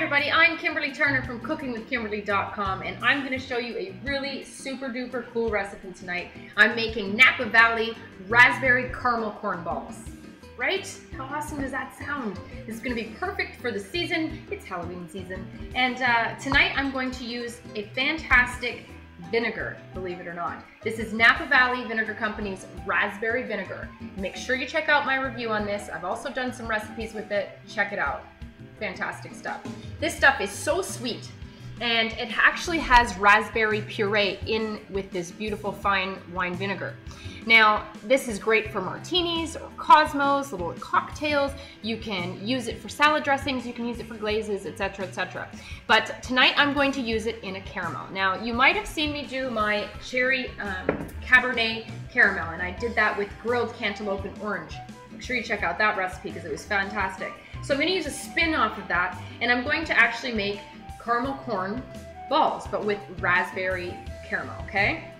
everybody, I'm Kimberly Turner from cookingwithkimberly.com, and I'm going to show you a really super duper cool recipe tonight. I'm making Napa Valley raspberry caramel corn balls. Right? How awesome does that sound? This is going to be perfect for the season. It's Halloween season. And tonight I'm going to use a fantastic vinegar, believe it or not. This is Napa Valley Vinegar Company's raspberry vinegar. Make sure you check out my review on this. I've also done some recipes with it. Check it out. Fantastic stuff. This stuff is so sweet, and it actually has raspberry puree in with this beautiful fine wine vinegar. Now, this is great for martinis or cosmos, little cocktails. You can use it for salad dressings, you can use it for glazes, etc., etc. But tonight I'm going to use it in a caramel. Now, you might have seen me do my cherry Cabernet caramel, and I did that with grilled cantaloupe and orange. Make sure you check out that recipe because it was fantastic. So I'm going to use a spin off of that, and I'm going to actually make caramel corn balls, but with raspberry caramel, okay?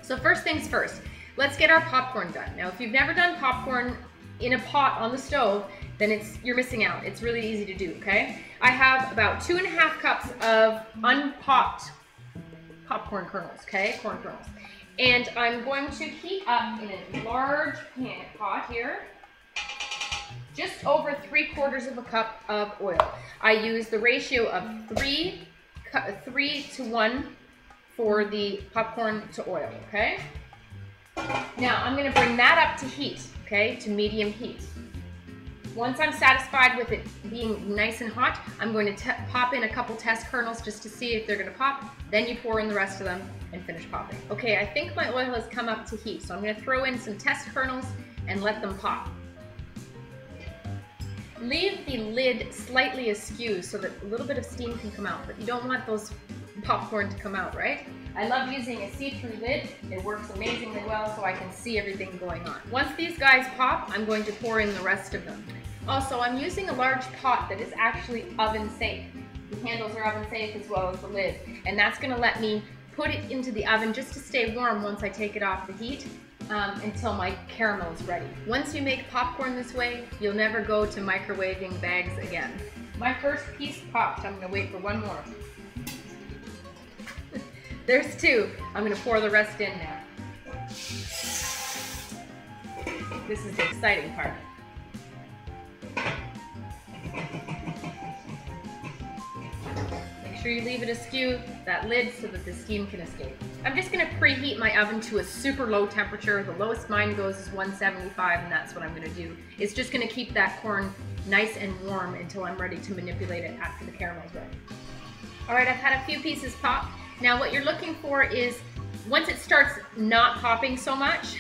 So first things first, let's get our popcorn done. Now, if you've never done popcorn in a pot on the stove, then you're missing out. It's really easy to do, okay? I have about 2.5 cups of unpopped popcorn kernels, okay? Corn kernels. And I'm going to heat up in a large pot here just over 3/4 of a cup of oil. I use the ratio of 3 to 1 for the popcorn to oil, okay? Now I'm going to bring that up to heat, okay, to medium heat. Once I'm satisfied with it being nice and hot, I'm going to pop in a couple test kernels just to see if they're going to pop. Then you pour in the rest of them and finish popping. Okay, I think my oil has come up to heat, so I'm going to throw in some test kernels and let them pop. Leave the lid slightly askew so that a little bit of steam can come out, but you don't want those popcorn to come out, right? I love using a see-through lid. It works amazingly well so I can see everything going on. Once these guys pop, I'm going to pour in the rest of them. Also, I'm using a large pot that is actually oven safe. The handles are oven safe as well as the lid, and that's going to let me put it into the oven just to stay warm once I take it off the heat. Until my caramel is ready. Once you make popcorn this way, you'll never go to microwaving bags again. My first piece popped. I'm going to wait for one more. There's 2. I'm going to pour the rest in now. This is the exciting part. Make sure you leave it askew, that lid, so that the steam can escape. I'm just going to preheat my oven to a super low temperature. The lowest mine goes is 175, and that's what I'm going to do. It's just going to keep that corn nice and warm until I'm ready to manipulate it after the caramel's ready. Alright, I've had a few pieces pop. Now what you're looking for is, once it starts not popping so much,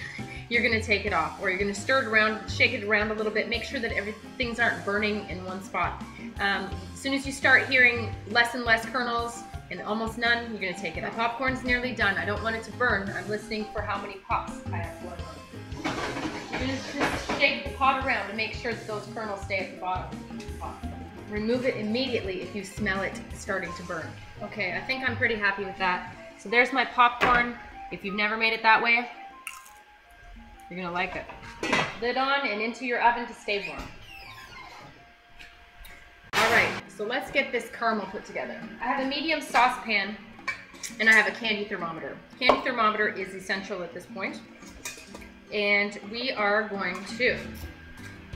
you're going to take it off, or you're going to stir it around, shake it around a little bit, make sure that things aren't burning in one spot. As soon as you start hearing less and less kernels, and almost none, you're going to take it. My popcorn's nearly done. I don't want it to burn. I'm listening for how many pops I have going on. You're going to just shake the pot around to make sure that those kernels stay at the bottom of each pot. Remove it immediately if you smell it starting to burn. Okay, I think I'm pretty happy with that. So there's my popcorn. If you've never made it that way, you're going to like it. Lid on and into your oven to stay warm. Alright, so let's get this caramel put together. I have a medium saucepan and I have a candy thermometer. Candy thermometer is essential at this point. And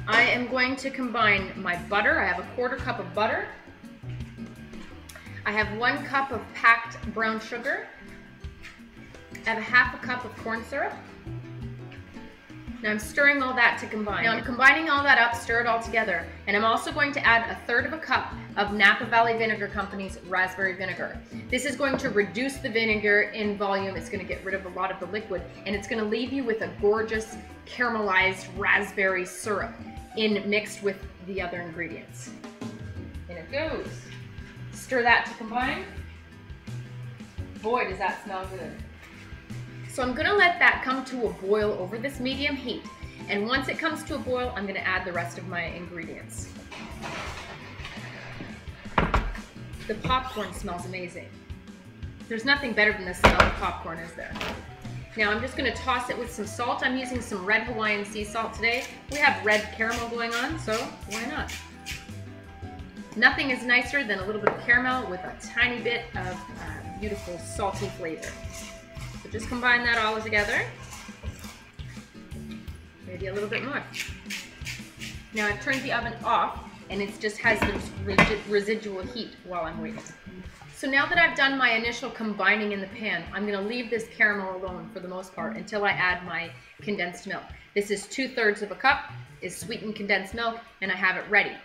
I am going to combine my butter. I have a 1/4 cup of butter. I have 1 cup of packed brown sugar. I have a 1/2 cup of corn syrup. Now I'm stirring all that to combine. Now I'm combining all that up, stir it all together, and I'm also going to add 1/3 cup of Napa Valley Vinegar Company's raspberry vinegar. This is going to reduce the vinegar in volume. It's going to get rid of a lot of the liquid, and it's going to leave you with a gorgeous caramelized raspberry syrup mixed with the other ingredients. In it goes. Stir that to combine. Boy, does that smell good. So I'm going to let that come to a boil over this medium heat, and once it comes to a boil, I'm going to add the rest of my ingredients. The popcorn smells amazing. There's nothing better than the smell of popcorn, is there? Now I'm just going to toss it with some salt. I'm using some red Hawaiian sea salt today. We have red caramel going on, so why not? Nothing is nicer than a little bit of caramel with a tiny bit of beautiful salty flavor. So just combine that all together. Maybe a little bit more. Now I've turned the oven off and it just has this residual heat while I'm waiting. So now that I've done my initial combining in the pan, I'm going to leave this caramel alone for the most part until I add my condensed milk. This is 2/3 of a cup, is sweetened condensed milk, and I have it ready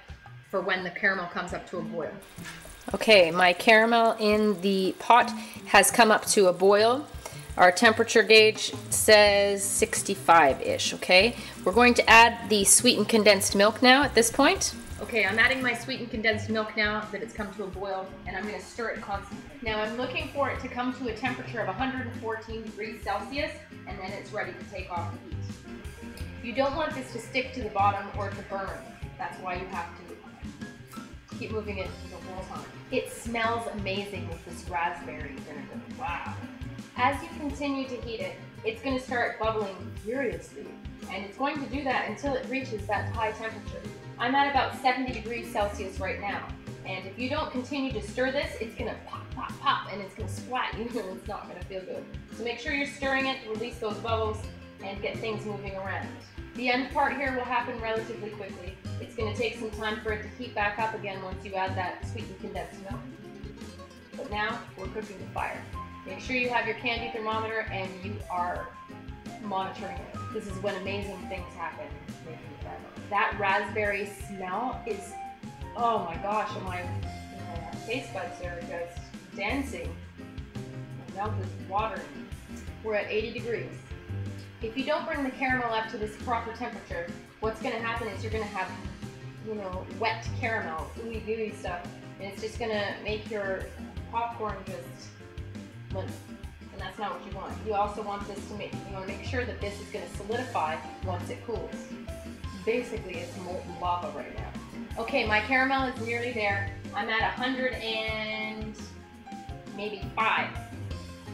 for when the caramel comes up to a boil. Okay, my caramel in the pot has come up to a boil. Our temperature gauge says 65-ish, okay? We're going to add the sweetened condensed milk now at this point. Okay, I'm adding my sweetened condensed milk now that it's come to a boil, and I'm going to stir it constantly. Now I'm looking for it to come to a temperature of 114 degrees Celsius, and then it's ready to take off the heat. You don't want this to stick to the bottom or to burn. That's why you have to keep moving it the whole time. It smells amazing with this raspberry vinegar. Wow. As you continue to heat it, it's going to start bubbling furiously, and it's going to do that until it reaches that high temperature. I'm at about 70 degrees Celsius right now, and if you don't continue to stir this, it's going to pop, pop, pop, and it's going to splat you, and it's not going to feel good. So make sure you're stirring it, release those bubbles, and get things moving around. The end part here will happen relatively quickly. It's going to take some time for it to heat back up again once you add that sweetened condensed milk. But now, we're cooking the fire. Make sure you have your candy thermometer and you are monitoring it. This is when amazing things happen making the caramel. That raspberry smell is, oh my gosh, my taste buds are just dancing. My mouth is watering. We're at 80 degrees. If you don't bring the caramel up to this proper temperature, what's going to happen is you're going to have, wet caramel, ooey gooey stuff, and it's just going to make your popcorn just limp. And that's not what you want. You also want this to you want to make sure that this is going to solidify once it cools. Basically, it's molten lava right now. Okay, my caramel is nearly there. I'm at 100 and maybe 5.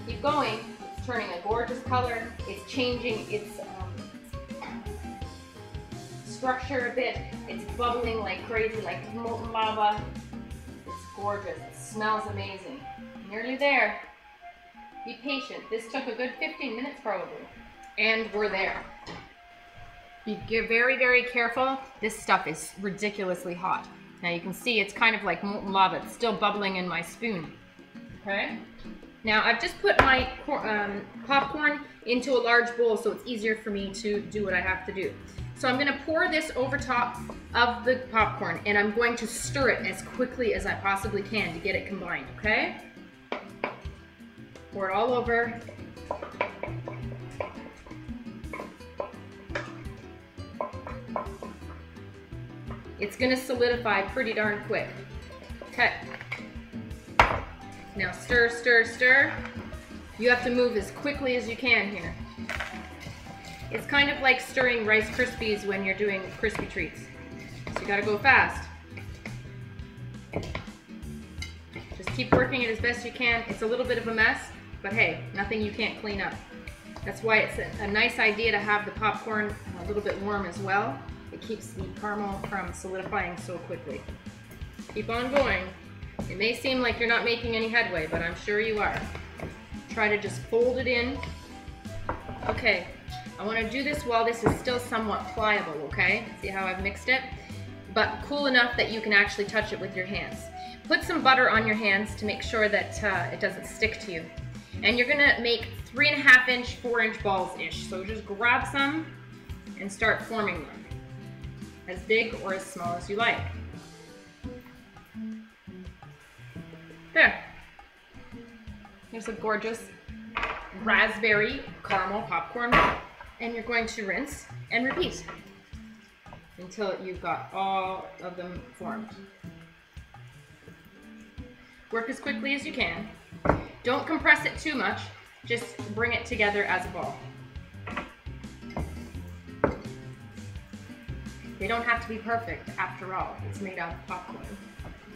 Keep going. It's turning a gorgeous color. It's changing its structure a bit. It's bubbling like crazy, like molten lava. It's gorgeous. It smells amazing. Nearly there. Be patient. This took a good 15 minutes probably. And we're there. Be very, very careful. This stuff is ridiculously hot. Now you can see it's kind of like molten lava. It's still bubbling in my spoon. Okay? Now I've just put my popcorn into a large bowl so it's easier for me to do what I have to do. So I'm going to pour this over top of the popcorn and I'm going to stir it as quickly as I possibly can to get it combined, okay? Pour it all over. It's going to solidify pretty darn quick. Okay. Now stir, stir, stir. You have to move as quickly as you can here. It's kind of like stirring Rice Krispies when you're doing crispy treats. So you gotta go fast. Just keep working it as best you can. It's a little bit of a mess, but hey, nothing you can't clean up. That's why it's a nice idea to have the popcorn a little bit warm as well. It keeps the caramel from solidifying so quickly. Keep on going. It may seem like you're not making any headway, but I'm sure you are. Try to just fold it in. Okay. I want to do this while this is still somewhat pliable, okay? See how I've mixed it? But cool enough that you can actually touch it with your hands. Put some butter on your hands to make sure that it doesn't stick to you. And you're going to make 3.5-inch, 4-inch balls-ish. So just grab some and start forming them. As big or as small as you like. There. Here's a gorgeous raspberry caramel popcorn. And you're going to rinse and repeat until you've got all of them formed. Work as quickly as you can. Don't compress it too much, just bring it together as a ball. They don't have to be perfect after all. It's made out of popcorn.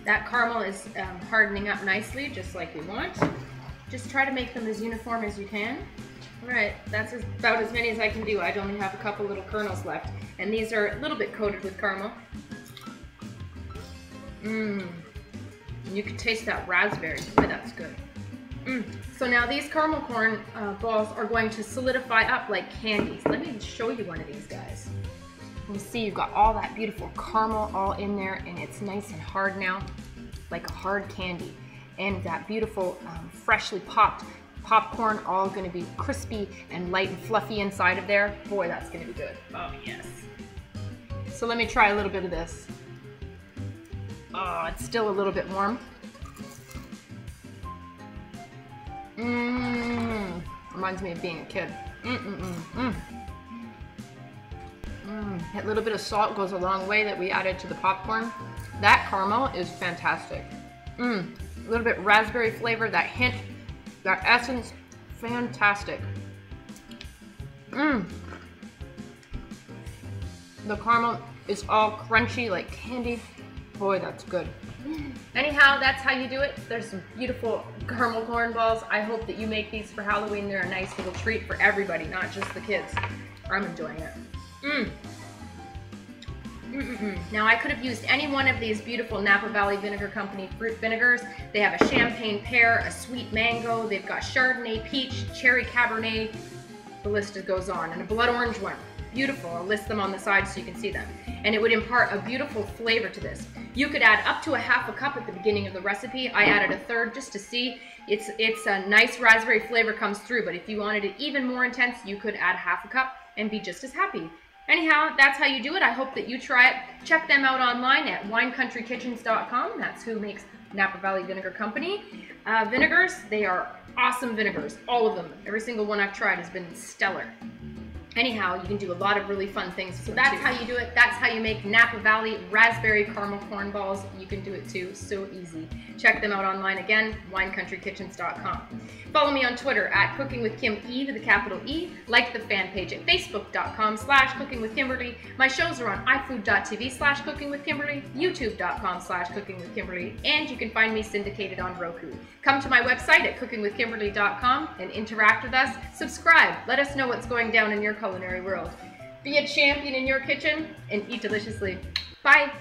That caramel is hardening up nicely, just like we want. Just try to make them as uniform as you can. Alright, that's about as many as I can do. I only have a couple little kernels left. And these are a little bit coated with caramel. Mmm. You can taste that raspberry. Boy, that's good. So now these caramel corn balls are going to solidify up like candies. Let me show you one of these guys. You see you've got all that beautiful caramel all in there, and it's nice and hard now, like a hard candy. And that beautiful freshly popped popcorn, all gonna be crispy and light and fluffy inside of there. Boy, that's gonna be good. Oh yes. So let me try a little bit of this. Oh, it's still a little bit warm. Reminds me of being a kid. That little bit of salt goes a long way that we added to the popcorn. That caramel is fantastic. A little bit raspberry flavor, that hint, that essence, fantastic. The caramel is all crunchy like candy. Boy, that's good. Anyhow, that's how you do it. There's some beautiful caramel corn balls. I hope that you make these for Halloween. They're a nice little treat for everybody, not just the kids. I'm enjoying it. Now I could have used any one of these beautiful Napa Valley Vinegar Company fruit vinegars. They have a champagne pear, a sweet mango, they've got Chardonnay peach, cherry cabernet, the list goes on, and a blood orange one. Beautiful. I'll list them on the side so you can see them. And it would impart a beautiful flavor to this. You could add up to ½ cup at the beginning of the recipe. I added a third just to see. It's a nice raspberry flavor comes through, but if you wanted it even more intense, you could add ½ cup and be just as happy. Anyhow, that's how you do it. I hope that you try it. Check them out online at winecountrykitchens.com. That's who makes Napa Valley Vinegar Company. Vinegars, they are awesome vinegars. All of them. Every single one I've tried has been stellar. Anyhow, you can do a lot of really fun things. So that's how you do it. That's how you make Napa Valley raspberry caramel corn balls. You can do it too. So easy. Check them out online again, winecountrykitchens.com. Follow me on Twitter at cookingwithkime with a capital E. Like the fan page at facebook.com/cookingwithkimberly. My shows are on ifood.tv/cookingwithkimberly, youtube.com/cookingwithkimberly, and you can find me syndicated on Roku. Come to my website at cookingwithkimberly.com and interact with us. Subscribe. Let us know what's going down in your culinary world. Be a champion in your kitchen and eat deliciously. Bye.